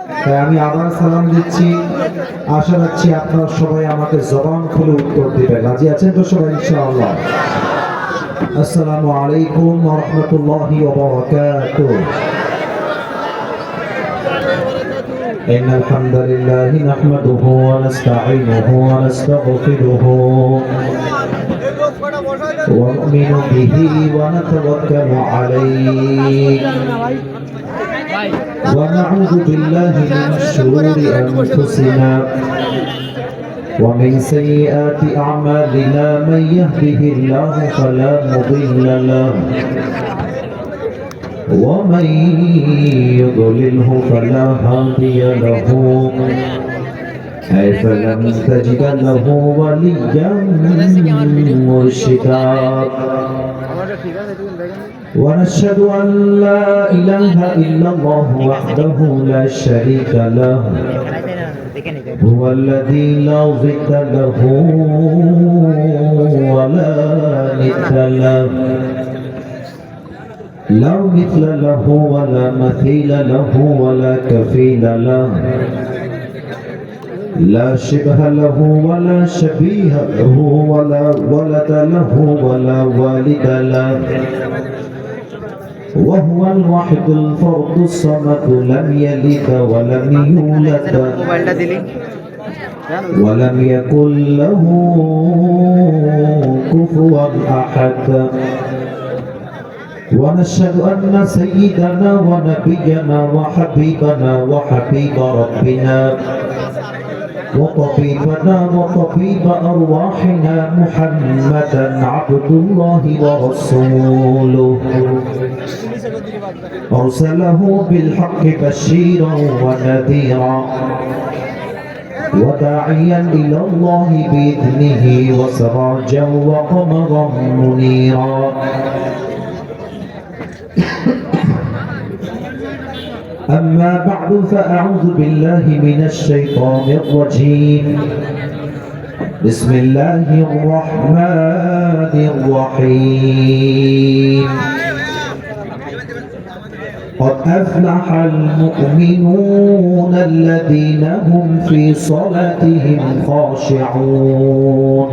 তাই আমি আবার সালাম দিচ্ছি, আশা রাখছি আপনারা সবাই আমাকে জবান খুলে উত্তর দিবেন। রাজি আছেন তো সবাই ইনশাআল্লাহ? আসসালামু আলাইকুম ওয়া রাহমাতুল্লাহি ওয়া বারাকাতুহু। ইন্নাল হামদালিল্লাহি নাহমাদুহু ওয়া নাস্তাঈনুহু ওয়া নাস্তাগফিরুহু ওয়া নু'মিনু বিহি ওয়া নাতাওয়াক্কালু আলাইহি ونعوذ بالله من شرور أنفسنا ومن سيئات أعمالنا من يهده الله فلا مضل له ومن يضلله فلا هادي له فلن تجد له وليا مرشدا ونشهد أن لا إله إلا الله وحده لا شريك له هو الذي لا ضد له ولا ند له لا مثل له ولا مثيل له ولا كفيل له لا شبه له ولا شبيه له ولا ولد له ولا والد له وهو الواحد الفرد الصمد لم يلد ولم يولد ولم يكن له كفوا أحد ونشهد أن سيدنا ونبينا وحبيبنا وحبيب ربنا وطبيبنا وطبيب أرواحنا محمدا عبد الله ورسوله أرسله بالحق بشيرا ونذيرا وداعيا إلى الله بإذنه وسراجا وقمرا منيرا أما بعد فأعوذ بالله من الشيطان الرجيم بسم الله الرحمن الرحيم قد أفلح المؤمنون الذين هم في صلاتهم خاشعون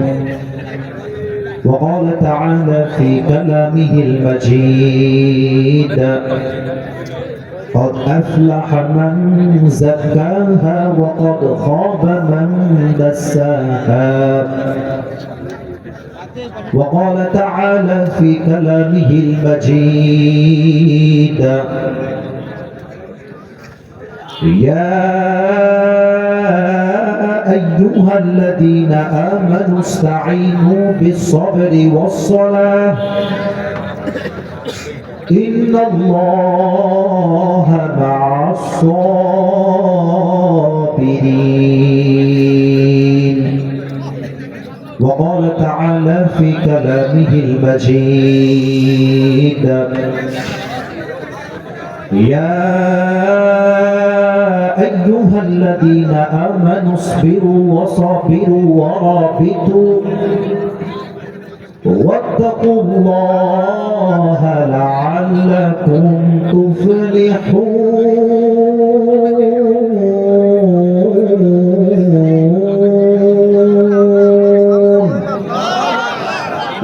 وقال تعالى في كلامه المجيد قد أفلح من زكاها وقد خاب من دساها وقال تعالى في كلامه المجيد يا أيها الذين آمنوا استعينوا بالصبر والصلاة إن الله مع الصابرين وقال تعالى في كلامه المجيد يا أيها الذين آمنوا اصبروا وصابروا ورابطوا واتقوا الله لعلكم تفلحون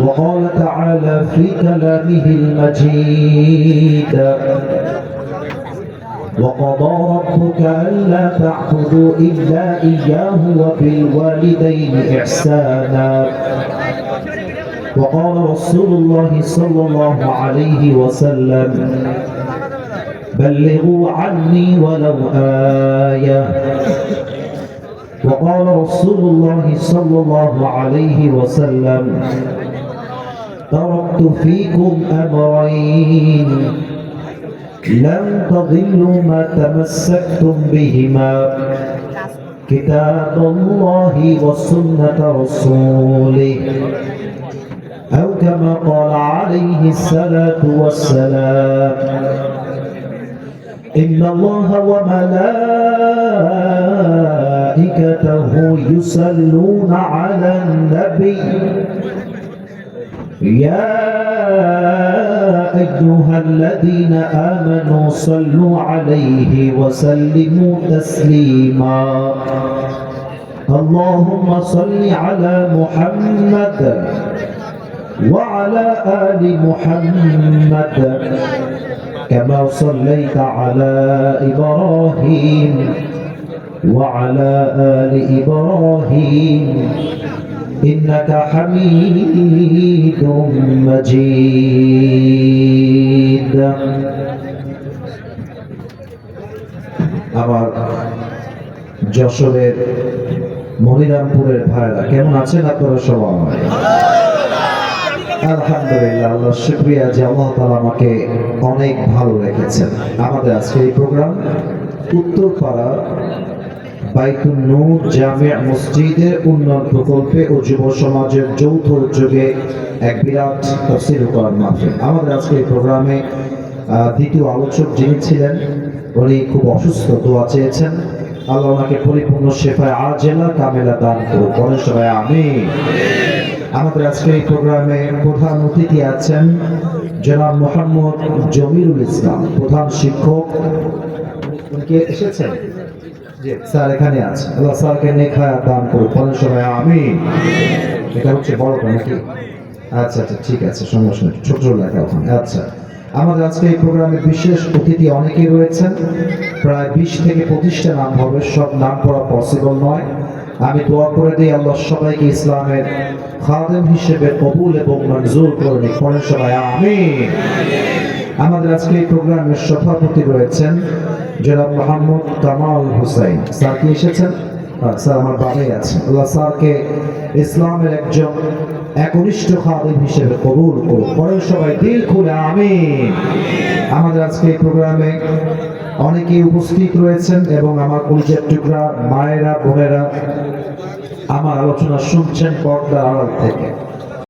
وقال تعالى في كلامه المجيد وقضى ربك ألا تعبدوا إلا إياه وبالوالدين إحسانا وقال رسول الله صلى الله عليه وسلم بلغوا عني ولو آية وقال رسول الله صلى الله عليه وسلم تركت فيكم أمرين لن تضلوا ما تمسكتم بهما كتاب الله وسنة رسوله أو كما قال عليه الصلاة والسلام إن الله وملائكته يصلون على النبي يا أيها الذين آمنوا صلوا عليه وسلموا تسليما اللهم صل على محمد وعلى آل محمد كما صليت على إبراهيم وعلى آل إبراهيم إنك حميد مجيد আবার যশোরের মনিরামপুরের ভাইরা কেমন আছেন আপনারা সবাই? আলহামদুলিল্লাহ, আল্লাহ শুকরিয়া যে আল্লাহ তাআলা আমাকে অনেক ভালো রেখেছেন। আমাদের আজকে এই প্রোগ্রাম উত্তরপাড়া বাইতুন নূর জামিয়া মসজিদের উন্নয়ন প্রকল্পে ও যুব সমাজের যৌথ উদ্যোগে এক বিরাট তাফসীর কোরআন মাহফিল। আমাদের আজকে এই প্রোগ্রামে দ্বিতীয় আলোচক যিনি ছিলেন উনি খুব অসুস্থ, দোয়া চেয়েছেন, আল্লাহ ওনাকে পরিপূর্ণ শেফায়ে আজেলা কামেলা দান করুন। বলেন সবাই আমিন। আমাদের আজকে এই প্রোগ্রামে প্রধান অতিথি আছেন জনাব মোহাম্মদ জমিরুল ইসলাম, প্রধান শিক্ষক। উনি এসেছেন? স্যার এখানে আছে, আল্লাহ স্যারকে নেক হায়াত দান করুন। বলেন সবাই আমিন। এটা হচ্ছে বড়টা নাকি? আচ্ছা আচ্ছা, ঠিক আছে, সমস্যা নেই, ছোট ছোট লেখা ওখানে। আচ্ছা, আমাদের আজকে এই প্রোগ্রামে বিশেষ অতিথি অনেকেই রয়েছেন, প্রায় 20 থেকে 25টা নাম হবে, সব নাম পড়া পসিবল নয়। আমি দোয়া করে দিই আল্লাহ সবাইকে ইসলামের খাদেম হিসেবে কবুল এবং মঞ্জুর করে নিক। পড়েন সবাই আমিন। আমাদের আজকে এই প্রোগ্রামের সভাপতি রয়েছেন জনাব মোহাম্মদ কামাল হোসেন। স্যার কি এসেছেন? স্যার আমার বাবাই আছে। আল্লাহ স্যারকে ইসলামের একজন একনিষ্ঠ খাদেম হিসেবে কবুল করুন। পড়েন সবাই দিল খুলে আমিন। আমাদের আজকে এই প্রোগ্রামে অনেকেই উপস্থিত রয়েছেন এবং আমার কলিজার টুকরা মায়েরা, বোনেরা আমার আলোচনা শুনছেন পর্দার আড়াল থেকে।